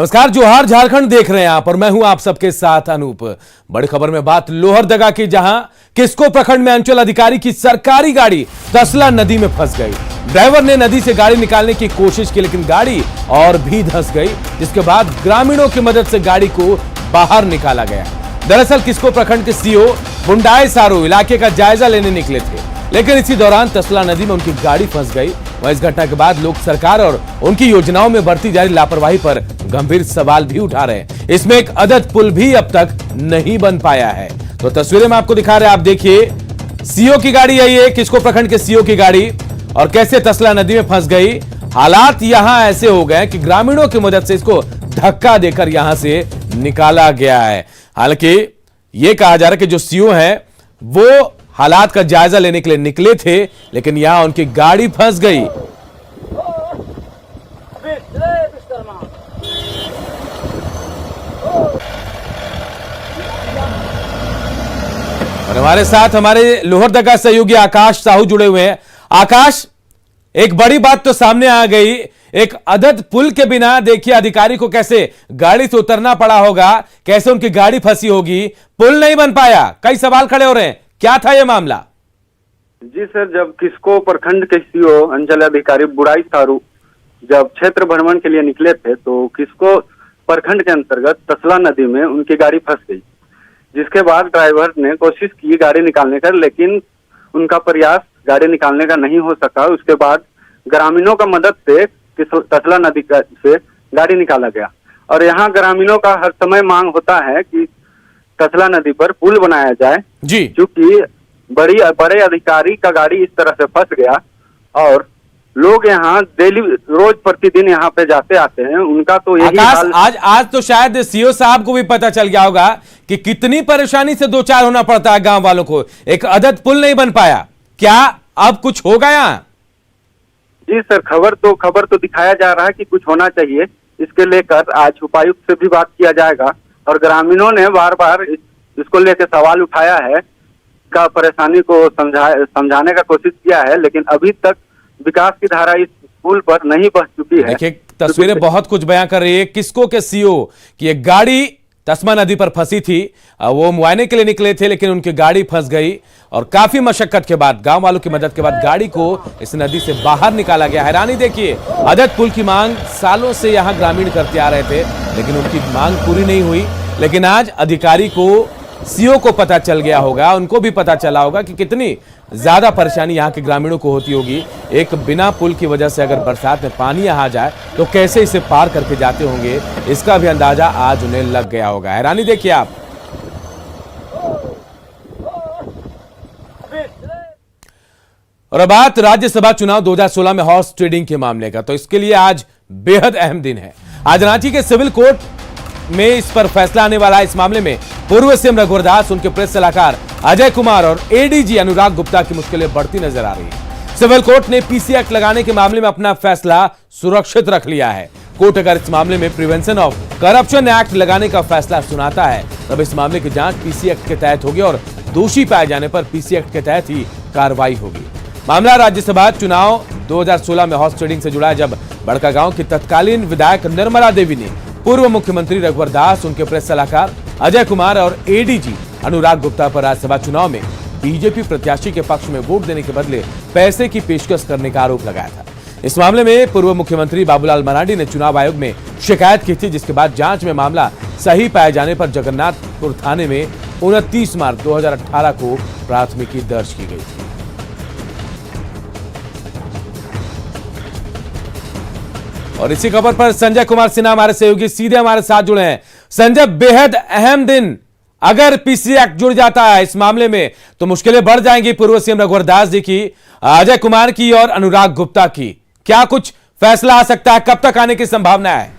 नमस्कार, जोहार झारखंड देख रहे हैं आप और मैं हूं आप सबके साथ अनूप। बड़ी खबर में बात लोहरदगा की, जहां किस्को प्रखंड में अंचल अधिकारी की सरकारी गाड़ी तसला नदी में फंस गई। ड्राइवर ने नदी से गाड़ी निकालने की कोशिश की, लेकिन गाड़ी और भी धंस गई, जिसके बाद ग्रामीणों की मदद से गाड़ी को बाहर निकाला गया। दरअसल किस्को प्रखंड के सीओ बुंडाई सारू इलाके का जायजा लेने निकले थे, लेकिन इसी दौरान तसला नदी में उनकी गाड़ी फंस गई। वह इस घटना के बाद लोग सरकार और उनकी योजनाओं में बढ़ती जा रही लापरवाही पर गंभीर सवाल भी उठा रहे हैं। इसमें एक अदद पुल भी अब तक नहीं बन पाया है। तो तस्वीरें में आपको दिखा रहे हैं, आप देखिए सीओ की गाड़ी है ये, किस्को प्रखंड के सीओ की गाड़ी, और कैसे तसला नदी में फंस गई। हालात यहां ऐसे हो गए कि ग्रामीणों की मदद से इसको धक्का देकर यहां से निकाला गया है। हालांकि यह कहा जा रहा है कि जो सीओ है वो हालात का जायजा लेने के लिए निकले थे, लेकिन यहां उनकी गाड़ी फंस गई। और हमारे साथ हमारे लोहरदगा सहयोगी आकाश साहू जुड़े हुए हैं। आकाश, एक बड़ी बात तो सामने आ गई, एक अदद पुल के बिना देखिए अधिकारी को कैसे गाड़ी से उतरना पड़ा होगा, कैसे उनकी गाड़ी फंसी होगी, पुल नहीं बन पाया। कई सवाल खड़े हो रहे हैं, क्या था यह मामला? जी सर, जब किस्को प्रखंड के सीओ अंचल अधिकारी बुंडाई सारू जब क्षेत्र भ्रमण के लिए निकले थे, तो किस्को प्रखंड के अंतर्गत तसला नदी में उनकी गाड़ी फंस गई, जिसके बाद ड्राइवर ने कोशिश की गाड़ी निकालने का, लेकिन उनका प्रयास गाड़ी निकालने का नहीं हो सका। उसके बाद ग्रामीणों का मदद से तसला नदी से गाड़ी निकाला गया। और यहाँ ग्रामीणों का हर समय मांग होता है कि तसला नदी पर पुल बनाया जाए जी, क्योंकि बड़े अधिकारी का गाड़ी इस तरह से फंस गया और लोग यहाँ डेली रोज प्रतिदिन यहाँ पे जाते आते हैं, उनका तो यही हाल। आज तो शायद सीओ साहब को भी पता चल गया होगा कि कितनी परेशानी से दो चार होना पड़ता है गांव वालों को। एक अदद पुल नहीं बन पाया, क्या अब कुछ हो गया? जी सर, खबर तो दिखाया जा रहा है कि कुछ होना चाहिए। इसके लेकर आज उपायुक्त से भी बात किया जाएगा और ग्रामीणों ने बार बार इसको लेकर सवाल उठाया है, का परेशानी को समझाने का कोशिश किया है, लेकिन अभी तक विकास की धारा इस पुल पर नहीं बह चुकी है। देखिए तस्वीरें बहुत कुछ बयां कर रही है। किस्को के सीओ की एक गाड़ी तस्मा नदी पर फंसी थी, वो मुआयने के लिए निकले थे, लेकिन उनकी गाड़ी फंस गई और काफी मशक्कत के बाद, गांव वालों की मदद के बाद गाड़ी को इस नदी से बाहर निकाला गया। हैरानी देखिए, अदद पुल की मांग सालों से यहां ग्रामीण करते आ रहे थे, लेकिन उनकी मांग पूरी नहीं हुई। लेकिन आज अधिकारी को, सीओ को पता चल गया होगा, उनको भी पता चला होगा कि कितनी ज्यादा परेशानी यहाँ के ग्रामीणों को होती होगी। एक बिना पुल की वजह से अगर बरसात में पानी यहाँ जाए तो कैसे इसे पार करके जाते होंगे, इसका भी अंदाजा आज उन्हें लग गया होगा। हैरानी देखिए आप। और अब बात राज्यसभा चुनाव 2016 में हॉर्स ट्रेडिंग के मामले का, तो इसके लिए आज बेहद अहम दिन है। आज रांची के सिविल कोर्ट में इस पर फैसला आने वाला है। इस मामले में पूर्व सीएम रघुवर दास, उनके प्रेस सलाहकार अजय कुमार और एडीजी अनुराग गुप्ता की मुश्किलें बढ़ती नजर आ रही है। सिविल कोर्ट ने पीसी एक्ट लगाने के मामले में अपना फैसला सुरक्षित रख लिया है। कोर्ट अगर इस मामले में प्रिवेंशन ऑफ करप्शन एक्ट लगाने का फैसला सुनाता है, तब इस मामले की जांच पीसी एक्ट के तहत होगी और दोषी पाए जाने पर पीसी एक्ट के तहत ही कार्रवाई होगी। मामला राज्यसभा चुनाव 2016 में हॉर्स ट्रेडिंग से जुड़ा है, जब बड़कागांव की तत्कालीन विधायक निर्मला देवी ने पूर्व मुख्यमंत्री रघुवर दास, उनके प्रेस सलाहकार अजय कुमार और एडीजी अनुराग गुप्ता पर राज्यसभा चुनाव में बीजेपी प्रत्याशी के पक्ष में वोट देने के बदले पैसे की पेशकश करने का आरोप लगाया था। इस मामले में पूर्व मुख्यमंत्री बाबूलाल मरांडी ने चुनाव आयोग में शिकायत की थी, जिसके बाद जांच में मामला सही पाए जाने पर जगन्नाथपुर थाने में 29 मार्च 2018 को प्राथमिकी दर्ज की गई थी। और इसी खबर पर संजय कुमार सिन्हा हमारे सहयोगी सीधे हमारे साथ जुड़े हैं। संजय, बेहद अहम दिन, अगर पीसी एक्ट जुड़ जाता है इस मामले में तो मुश्किलें बढ़ जाएंगी पूर्व सीएम रघुवर दास जी की, अजय कुमार की और अनुराग गुप्ता की। क्या कुछ फैसला आ सकता है, कब तक आने की संभावना है?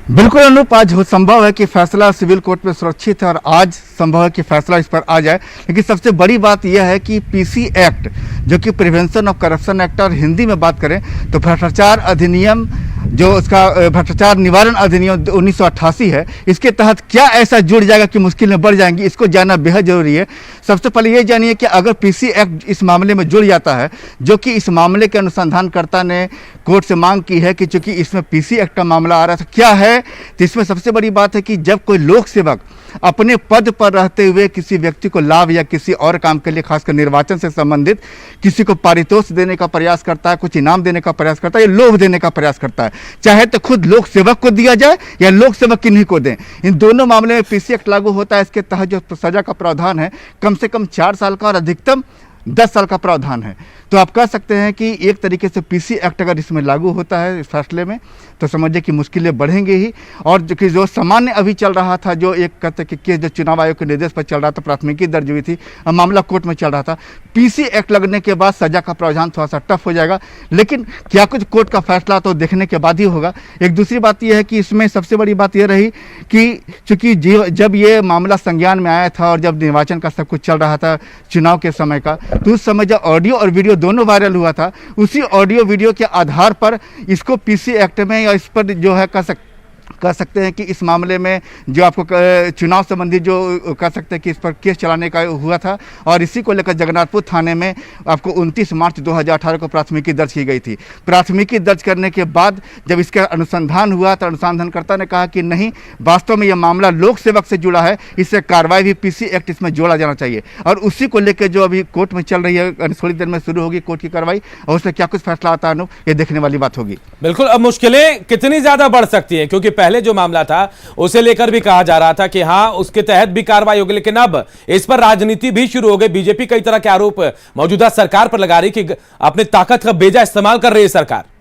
बिल्कुल अनूप, आज संभव है कि फैसला सिविल कोर्ट में सुरक्षित है और आज संभव है कि फैसला इस पर आ जाए। लेकिन सबसे बड़ी बात यह है कि पीसी एक्ट, जो कि प्रिवेंशन ऑफ करप्शन एक्ट, और हिंदी में बात करें तो भ्रष्टाचार अधिनियम जो उसका भ्रष्टाचार निवारण अधिनियम 1988 है, इसके तहत क्या ऐसा जुड़ जाएगा कि मुश्किलें बढ़ जाएंगी, इसको जानना बेहद जरूरी है। सबसे पहले ये जानिए कि अगर पीसी एक्ट इस मामले में जुड़ जाता है, जो कि इस मामले के अनुसंधानकर्ता ने कोर्ट से मांग की है कि चूंकि इसमें पीसी एक्ट का मामला आ रहा था, क्या है, तो इसमें सबसे बड़ी बात है कि जब कोई लोक सेवक अपने पद पर रहते हुए किसी व्यक्ति को लाभ या किसी और काम के लिए, खासकर निर्वाचन से संबंधित किसी को पारितोष देने का प्रयास करता है, कुछ इनाम देने का प्रयास करता है या लोभ देने का प्रयास करता है, चाहे तो खुद लोक सेवक को दिया जाए या लोक सेवक किन्हीं को दें, इन दोनों मामले में पीसी एक्ट लागू होता है। इसके तहत जो सजा का प्रावधान है कम से कम 4 साल का और अधिकतम 10 साल का प्रावधान है। तो आप कह सकते हैं कि एक तरीके से पीसी एक्ट अगर इसमें लागू होता है इस फैसले में, तो समझिए कि मुश्किलें बढ़ेंगी ही। और जो सामान्य अभी चल रहा था, जो एक कहते कि केस जो चुनाव आयोग के निर्देश पर चल रहा था, प्राथमिकी दर्ज हुई थी, मामला कोर्ट में चल रहा था, पीसी एक्ट लगने के बाद सजा का प्रावधान थोड़ा सा टफ हो जाएगा। लेकिन क्या कुछ कोर्ट का फैसला तो देखने के बाद ही होगा। एक दूसरी बात यह है कि इसमें सबसे बड़ी बात यह रही कि चूंकि जब ये मामला संज्ञान में आया था और जब निर्वाचन का सब कुछ चल रहा था चुनाव के समय का, तो उस समय जब ऑडियो और वीडियो दोनों वायरल हुआ था, उसी ऑडियो वीडियो के आधार पर इसको पीसी एक्ट में या इस पर जो है कह सकते हैं कि इस मामले में जो आपको चुनाव संबंधी जो कह सकते हैं कि इस पर केस चलाने का हुआ था, और इसी को लेकर जगन्नाथपुर थाने में आपको 29 मार्च 2018 को प्राथमिकी दर्ज की गई थी। प्राथमिकी दर्ज करने के बाद जब इसका अनुसंधान हुआ तो अनुसंधानकर्ता ने कहा कि नहीं, वास्तव में यह मामला लोक सेवक से जुड़ा है, इससे कार्रवाई भी पीसी एक्ट इसमें जोड़ा जाना चाहिए। और उसी को लेकर जो अभी कोर्ट में चल रही है, थोड़ी देर में शुरू होगी कोर्ट की कार्रवाई, और उसमें क्या कुछ फैसला आता है ये देखने वाली बात होगी। बिल्कुल। अब मुश्किलें कितनी ज्यादा बढ़ सकती हैं, क्योंकि पहले जो मामला था उसे लेकर भी कहा जा रहा था कि हां उसके तहत भी कार्रवाई होगी, लेकिन अब इस पर राजनीति भी शुरू हो गई। बीजेपी कई तरह के आरोप मौजूदा सरकार पर लगा रही कि अपनी ताकत का बेजा इस्तेमाल कर रही है सरकार।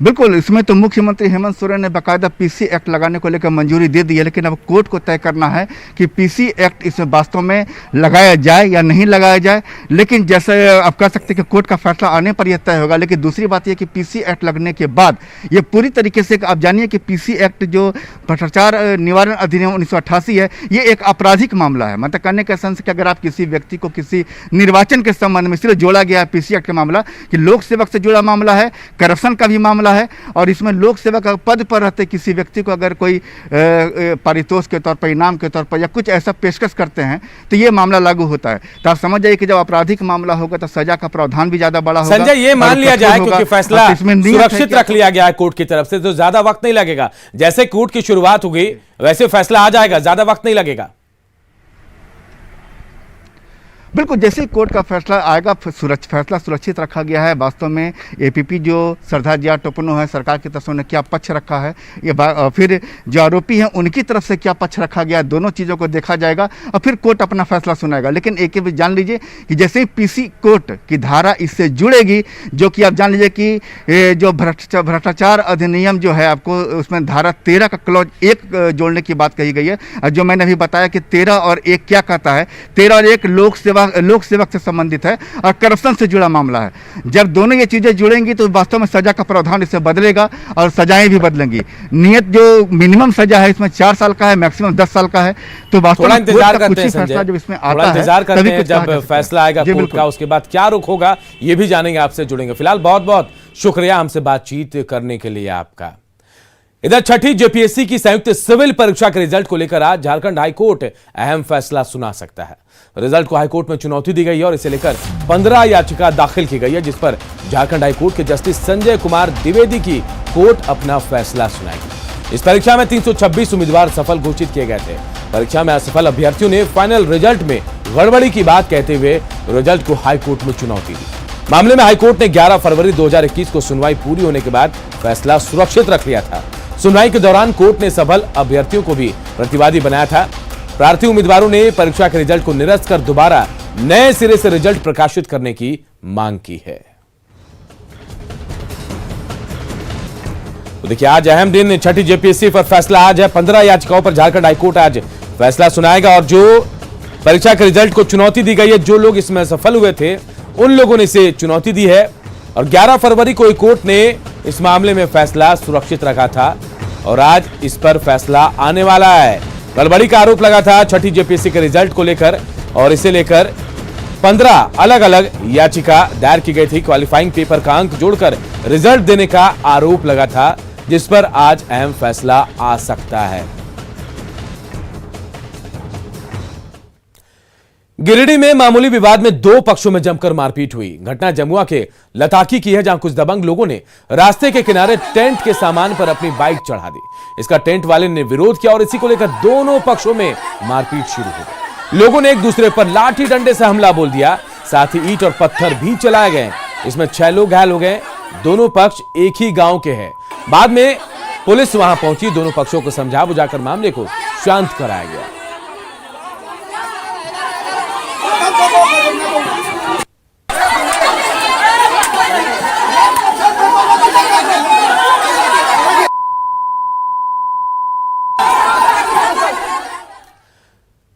बिल्कुल, इसमें तो मुख्यमंत्री हेमंत सोरेन ने बाकायदा पीसी एक्ट लगाने को लेकर मंजूरी दे दी है, लेकिन अब कोर्ट को तय करना है कि पीसी एक्ट इसमें वास्तव में लगाया जाए या नहीं लगाया जाए। लेकिन जैसे आप कह सकते हैं कि कोर्ट का फैसला आने पर यह तय होगा। लेकिन दूसरी बात यह कि पीसी एक्ट लगने के बाद ये पूरी तरीके से आप जानिए कि पीसी एक्ट जो भ्रष्टाचार निवारण अधिनियम 1988 है, ये एक आपराधिक मामला है। मतलब कहने का सेंस कि अगर आप किसी व्यक्ति को किसी निर्वाचन के संबंध में सिर्फ जोड़ा गया है पीसी एक्ट का मामला, कि लोक सेवक से जुड़ा मामला है, करप्शन का भी मामला है, और इसमें लोक सेवक पद पर रहते किसी व्यक्ति को अगर कोई पारितोष के तौर पर, इनाम के तौर पर या कुछ ऐसा पेशकश करते हैं, तो ये मामला लागू होता है। तो आप समझ जाइए कि जब आपराधिक मामला होगा तो सजा का प्रावधान भी ज्यादा बड़ा होगा। संजय, ये मान लिया जाए क्योंकि फैसला सुरक्षित रख लिया गया है कोर्ट की तरफ से, तो ज्यादा वक्त नहीं लगेगा। जैसे कोर्ट की शुरुआत होगी वैसे फैसला आ जाएगा, ज्यादा वक्त नहीं लगेगा। बिल्कुल, जैसे ही कोर्ट का फैसला आएगा, फैसला सुरक्षित रखा गया है। वास्तव में एपीपी जो श्रद्धा जिया टोपनो है, सरकार की तरफ से उन्हें क्या पक्ष रखा है, ये फिर जो आरोपी हैं उनकी तरफ से क्या पक्ष रखा गया है, दोनों चीज़ों को देखा जाएगा और फिर कोर्ट अपना फैसला सुनाएगा। लेकिन एक भी जान लीजिए कि जैसे ही पीसी कोर्ट की धारा इससे जुड़ेगी, जो कि आप जान लीजिए कि जो भ्रष्टाचार अधिनियम जो है, आपको उसमें धारा 13 का क्लॉज 1 जोड़ने की बात कही गई है। और जो मैंने अभी बताया कि 13 और 1 क्या कहता है, 13 और 1 लोक सेवक से संबंधित है और करप्शन से जुड़ा मामला है। जब दोनों ये चीजें जुड़ेंगी तो वास्तव में सजा का प्रावधान इससे बदलेगा और सजाएं भी बदलेंगी। नियत जो मिनिमम सजा है इसमें 4 साल का है, मैक्सिमम 10 साल का है। तो वास्तव में इंतजार करते हैं फैसला जब इसमें आता है, इंतजार करते हैं जब फैसला आएगा कोर्ट का, उसके बाद क्या रुख होगा ये भी जानेंगे, आपसे जुड़ेंगे। फिलहाल बहुत बहुत शुक्रिया हमसे बातचीत करने के लिए आपका। इधर छठी जेपीएससी की संयुक्त सिविल परीक्षा के रिजल्ट को लेकर आज झारखंड हाईकोर्ट अहम फैसला सुना सकता है। रिजल्ट को हाईकोर्ट में चुनौती दी गई है और इसे लेकर 15 याचिका दाखिल की गई है, जिस पर झारखंड हाईकोर्ट के जस्टिस संजय कुमार द्विवेदी की कोर्ट अपना फैसला सुनाएगी। इस परीक्षा में 326 उम्मीदवार सफल घोषित किए गए थे। परीक्षा में असफल अभ्यर्थियों ने फाइनल रिजल्ट में गड़बड़ी की बात कहते हुए रिजल्ट को हाईकोर्ट में चुनौती दी। मामले में हाईकोर्ट ने 11 फरवरी 2021 को सुनवाई पूरी होने के बाद फैसला सुरक्षित रख लिया था। सुनवाई के दौरान कोर्ट ने सफल अभ्यर्थियों को भी प्रतिवादी बनाया था। प्रार्थी उम्मीदवारों ने परीक्षा के रिजल्ट को निरस्त कर दोबारा नए सिरे से रिजल्ट प्रकाशित करने की मांग की है। तो देखिए, आज अहम दिन, छठी जेपीएससी पर फैसला आज है। 15 याचिकाओं पर झारखंड हाईकोर्ट आज फैसला सुनाएगा और जो परीक्षा के रिजल्ट को चुनौती दी गई है, जो लोग इसमें सफल हुए थे उन लोगों ने इसे चुनौती दी है। और 11 फरवरी को कोर्ट ने इस मामले में फैसला सुरक्षित रखा था और आज इस पर फैसला आने वाला है। गड़बड़ी का आरोप लगा था छठी जेपीएससी के रिजल्ट को लेकर और इसे लेकर 15 अलग अलग याचिका दायर की गई थी। क्वालिफाइंग पेपर का अंक जोड़कर रिजल्ट देने का आरोप लगा था, जिस पर आज अहम फैसला आ सकता है। गिरिडीह में मामूली विवाद में दो पक्षों में जमकर मारपीट हुई। घटना जमुआ के लताकी की है, जहां कुछ दबंग लोगों ने रास्ते के किनारे टेंट के सामान पर अपनी बाइक चढ़ा दी। इसका टेंट वाले ने विरोध किया और इसी को लेकर दोनों पक्षों में मारपीट शुरू हो गई। लोगों ने एक दूसरे पर लाठी डंडे से हमला बोल दिया, साथ ही ईंट और पत्थर भी चलाए गए। इसमें 6 लोग घायल हो गए। दोनों पक्ष एक ही गांव के हैं। बाद में पुलिस वहां पहुंची, दोनों पक्षों को समझा बुझाकर मामले को शांत कराया गया।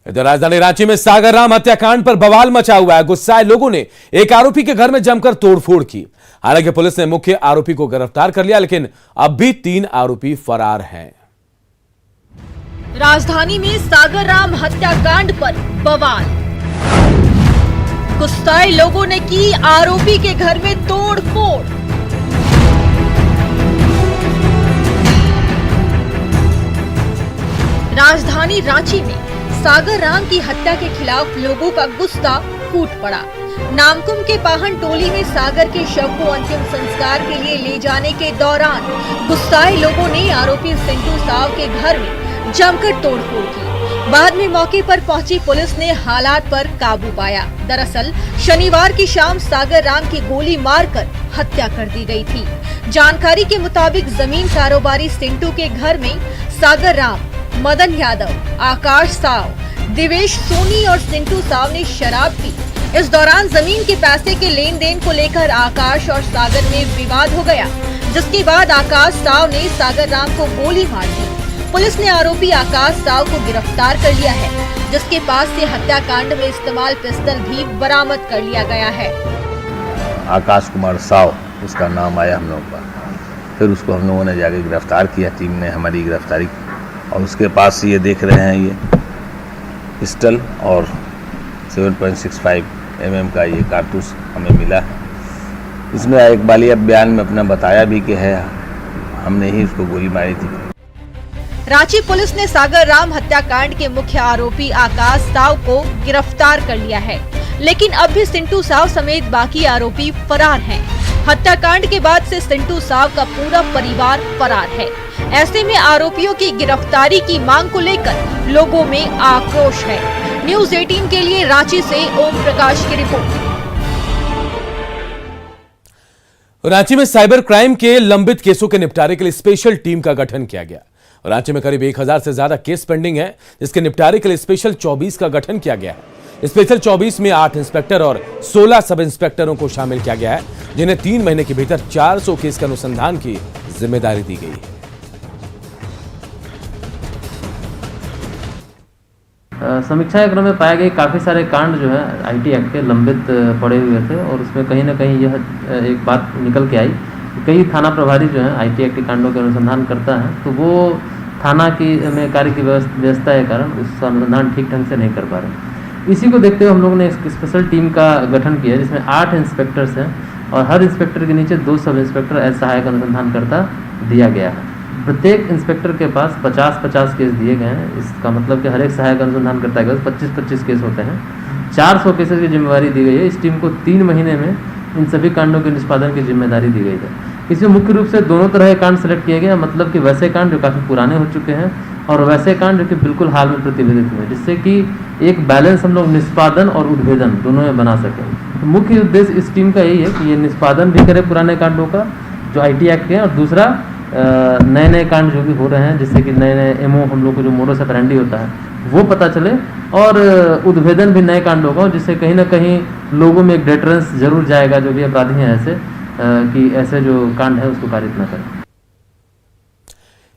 इधर राजधानी रांची में सागर राम हत्याकांड पर बवाल मचा हुआ है। गुस्साए लोगों ने एक आरोपी के घर में जमकर तोड़फोड़ की। हालांकि पुलिस ने मुख्य आरोपी को गिरफ्तार कर लिया, लेकिन अब भी 3 आरोपी फरार हैं। राजधानी में सागर राम हत्याकांड पर बवाल। गुस्साए लोगों ने की आरोपी के घर में तोड़फोड़। राजधानी रांची में सागर राम की हत्या के खिलाफ लोगों का गुस्सा फूट पड़ा। नामकुम के पाहन टोली में सागर के शव को अंतिम संस्कार के लिए ले जाने के दौरान गुस्साए लोगों ने आरोपी सिंटू साव के घर में जमकर तोड़फोड़ की। बाद में मौके पर पहुंची पुलिस ने हालात पर काबू पाया। दरअसल शनिवार की शाम सागर राम की गोली मारकर हत्या कर दी गई थी। जानकारी के मुताबिक जमीन कारोबारी सिंटू के घर में सागर राम, मदन यादव, आकाश साव, दिवेश सोनी और सिंटू साव ने शराब पी। इस दौरान जमीन के पैसे के लेन देन को लेकर आकाश और सागर में विवाद हो गया, जिसके बाद आकाश साव ने सागर राम को गोली मार दी। पुलिस ने आरोपी आकाश साव को गिरफ्तार कर लिया है, जिसके पास से हत्याकांड में इस्तेमाल पिस्टल भी बरामद कर लिया गया है। आकाश कुमार साव उसका नाम आया हम लोगों का, फिर उसको हम लोगों ने जाके गिरफ्तार किया। टीम ने हमारी गिरफ्तारी और उसके पास ये देख रहे हैं, ये पिस्टल और 7.65 mm का ये कारतूस हमें मिला है। इसमें एक बालिया बयान में अपना बताया भी कि है हमने ही उसको गोली मारी थी। रांची पुलिस ने सागर राम हत्याकांड के मुख्य आरोपी आकाश साव को गिरफ्तार कर लिया है, लेकिन अब भी सिंटू साव समेत बाकी आरोपी फरार हैं। हत्याकांड के बाद से सिंटू साव का पूरा परिवार फरार है। ऐसे में आरोपियों की गिरफ्तारी की मांग को लेकर लोगों में आक्रोश है। न्यूज़ 18 के लिए रांची से ओम प्रकाश की रिपोर्ट। रांची में साइबर क्राइम के लंबित केसों के निपटारे के लिए स्पेशल टीम का गठन किया गया। रांची में करीब 1000 से ज्यादा केस पेंडिंग है, जिसके निपटारे के लिए स्पेशल 24 का गठन किया गया है। स्पेशल 24 में 8 इंस्पेक्टर और 16 सब इंस्पेक्टरों को शामिल किया गया है, जिन्हें 3 महीने के भीतर 400 केस के अनुसंधान की जिम्मेदारी दी गई है। समीक्षा के क्रम में पाए गए काफ़ी सारे कांड जो है आईटी एक्ट के लंबित पड़े हुए थे, और उसमें कहीं ना कहीं यह एक बात निकल के आई कि कई थाना प्रभारी जो है आईटी एक्ट के कांडों के अनुसंधान करता है, तो वो थाना की में कार्य की व्यवस्था के कारण उसका अनुसंधान ठीक ढंग से नहीं कर पा रहे। इसी को देखते हुए हम लोगों ने एक स्पेशल टीम का गठन किया, जिसमें 8 इंस्पेक्टर्स हैं और हर इंस्पेक्टर के नीचे 2 सब इंस्पेक्टर एज सहायक अनुसंधानकर्ता दिया गया है। प्रत्येक इंस्पेक्टर के पास 50-50 केस दिए गए हैं। इसका मतलब कि हर एक सहायक अनुसंधानकर्ता के पास 25-25 केस होते हैं। 400 केसेस की जिम्मेदारी दी गई है। इस टीम को 3 महीने में इन सभी कांडों के निष्पादन की जिम्मेदारी दी गई है। इसमें मुख्य रूप से दोनों तरह के कांड सेलेक्ट किए गए, मतलब कि वैसे कांड जो काफ़ी पुराने हो चुके हैं और वैसे कांड जो कि बिल्कुल हाल में प्रतिवेदित हुए, जिससे कि एक बैलेंस हम लोग निष्पादन और उद्भेदन दोनों में बना सकें। तो मुख्य उद्देश्य इस टीम का यही है कि ये निष्पादन भी करे पुराने कांडों का जो आईटी एक्ट के, और दूसरा नए नए कांड जो भी हो रहे हैं, जिससे कि नए नए एमओ हम लोग को जो मोडस ऑपरेंडी होता है वो पता चले, और उद्भेदन भी नए कांडों का, जिससे कहीं ना कहीं लोगों में एक डेटरेंस जरूर जाएगा जो भी अपराधी हैं ऐसे कि ऐसे जो कांड है उसको कारित न करें।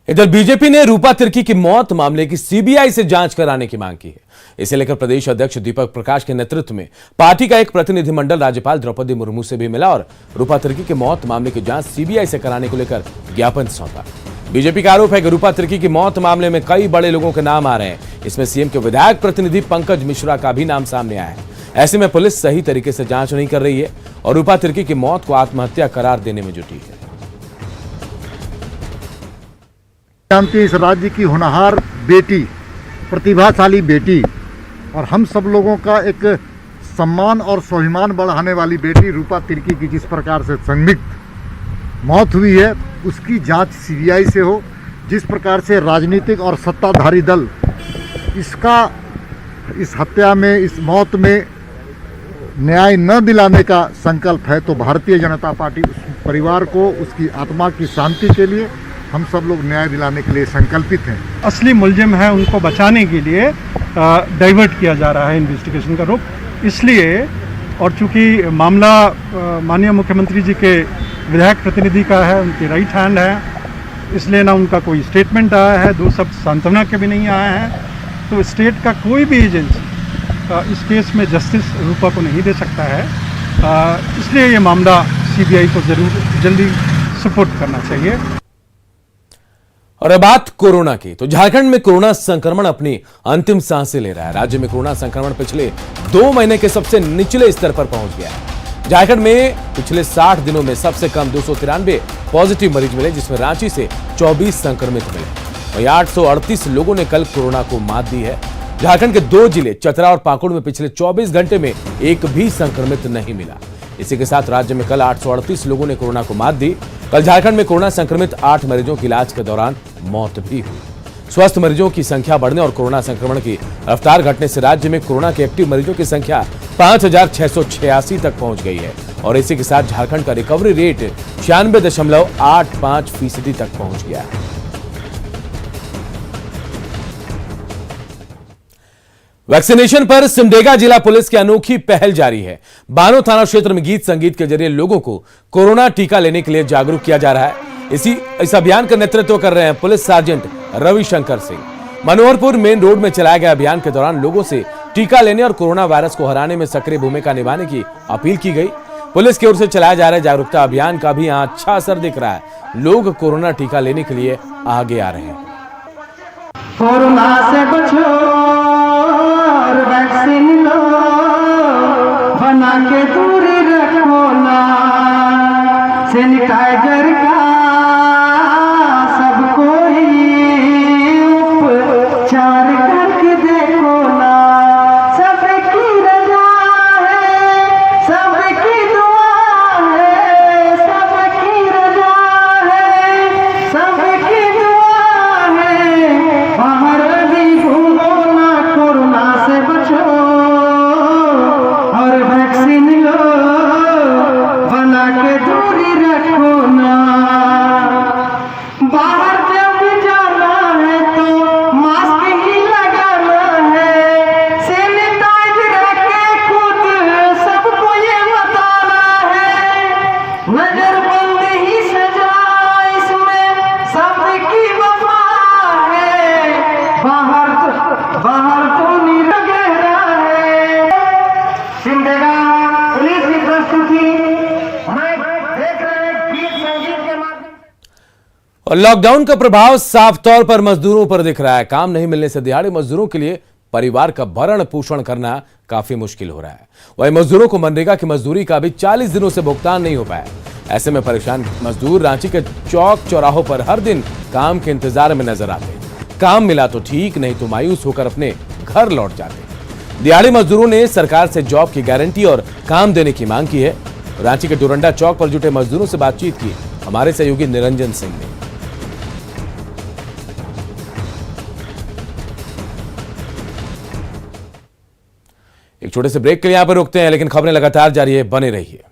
इधर बीजेपी ने रूपा तिर्की की मौत मामले की सीबीआई से जांच कराने की मांग की है। इसे लेकर प्रदेश अध्यक्ष दीपक प्रकाश के नेतृत्व में पार्टी का एक प्रतिनिधिमंडल राज्यपाल द्रौपदी मुर्मू से भी मिला और रूपा तिर्की की मौत मामले की जांच सीबीआई से कराने को लेकर ज्ञापन सौंपा। बीजेपी का आरोप है कि रूपा तिर्की की मौत मामले में कई बड़े लोगों के नाम आ रहे हैं। इसमें सीएम के विधायक प्रतिनिधि पंकज मिश्रा का भी नाम सामने आया है। ऐसे में पुलिस सही तरीके से जांच नहीं कर रही है और रूपा तिर्की की मौत को आत्महत्या करार देने में जुटी है। इस राज्य की होनहार बेटी, प्रतिभाशाली बेटी और हम सब लोगों का एक सम्मान और स्वाभिमान बढ़ाने वाली बेटी रूपा तिर्की की जिस प्रकार से संदिग्ध मौत हुई है, उसकी जांच सीबीआई से हो। जिस प्रकार से राजनीतिक और सत्ताधारी दल इस हत्या में, इस मौत में न्याय न दिलाने का संकल्प है, तो भारतीय जनता पार्टी उस परिवार को, उसकी आत्मा की शांति के लिए हम सब लोग न्याय दिलाने के लिए संकल्पित हैं। असली मुलजिम है, उनको बचाने के लिए डाइवर्ट किया जा रहा है इन्वेस्टिगेशन का रुख, इसलिए। और चूंकि मामला माननीय मुख्यमंत्री जी के विधायक प्रतिनिधि का है, उनके राइट हैंड है, इसलिए ना उनका कोई स्टेटमेंट आया है, दो शब्द सांत्वना के भी नहीं आया है। तो स्टेट का कोई भी एजेंसी इस केस में जस्टिस रूपा को नहीं दे सकता है, इसलिए ये मामला सीबीआई को जरूर जल्दी सुपुर्द करना चाहिए। और अब बात कोरोना की, तो झारखंड में कोरोना संक्रमण अपनी अंतिम सांसें ले रहा है। राज्य में कोरोना संक्रमण पिछले 2 महीने के सबसे निचले स्तर पर पहुंच गया है। झारखंड में पिछले 60 दिनों में सबसे कम 293 पॉजिटिव मरीज मिले, जिसमें रांची से 24 संक्रमित मिले। वहीं 838 लोगों ने कल कोरोना को मात दी है। झारखंड के 2 जिले चतरा और पाकुड़ में पिछले 24 घंटे में एक भी संक्रमित नहीं मिला। इसी के साथ राज्य में कल 838 लोगों ने कोरोना को मात दी। कल झारखंड में कोरोना संक्रमित 8 मरीजों की इलाज के दौरान मौत भी हुई। स्वस्थ मरीजों की संख्या बढ़ने और कोरोना संक्रमण की रफ्तार घटने से राज्य में कोरोना के एक्टिव मरीजों की संख्या 5686 तक पहुंच गई है और इसी के साथ झारखंड का रिकवरी रेट 96.85% तक पहुंच गया है। वैक्सीनेशन पर सिमडेगा जिला पुलिस की अनोखी पहल जारी है। बानो थाना क्षेत्र में गीत संगीत के जरिए लोगों को कोरोना टीका लेने के लिए जागरूक किया जा रहा है। इस अभियान का नेतृत्व कर रहे हैं police sergeant Ravishankar Singh. Manoharpur main road में चलाए गए अभियान के दौरान लोगों से टीका लेने और कोरोना वायरस को हराने में सक्रिय भूमिका निभाने की अपील की गई। पुलिस की ओर से चलाए जा रहे जागरूकता अभियान का भी यहां अच्छा असर दिख रहा है। लोग कोरोना टीका लेने के लिए आगे आ रहे हैं। कोरोना से बचो और वैक्सीन लो, बना के दूरी रखो ना, सैनिटाइजर का सबको ही उपचार करके देखो ना। सबकी रजा है, सबकी दुआ है, सबकी रजा है, सबकी दुआ है। बाहर भी घूमो ना, कोरोना से बचो और वैक्सीन लो, बना के दूरी रखो ना। बाहर जब जाना है तो मास्क ही लगाना है, सैनिटाइज रखे खुद सबको ये बताना है। नजरबंद ही सजा इसमें सबकी वफा है, बाहर तो गहरा है। सिमडेगा पुलिस की प्रस्तुति मैं देख रहे गीत संगीत के माध्यम। और लॉकडाउन का प्रभाव साफ तौर पर मजदूरों पर दिख रहा है। काम नहीं मिलने से दिहाड़ी मजदूरों के लिए परिवार का भरण पोषण करना काफी मुश्किल हो रहा है। वहीं मजदूरों को मनरेगा की मजदूरी का भी 40 दिनों से भुगतान नहीं हो पाया। ऐसे में परेशान मजदूर रांची के चौक चौराहों पर हर दिन काम के इंतजार में नजर आते हैं। काम मिला तो ठीक, नहीं तो मायूस होकर अपने घर लौट जाते हैं। दिहाड़ी मजदूरों ने सरकार से जॉब की गारंटी और काम देने की मांग की है। रांची के डोरंडा चौक पर जुटे मजदूरों से बातचीत की हमारे सहयोगी निरंजन सिंह ने। एक छोटे से ब्रेक के लिए यहां पर रुकते हैं, लेकिन खबरें लगातार जारी है, बने रहिए।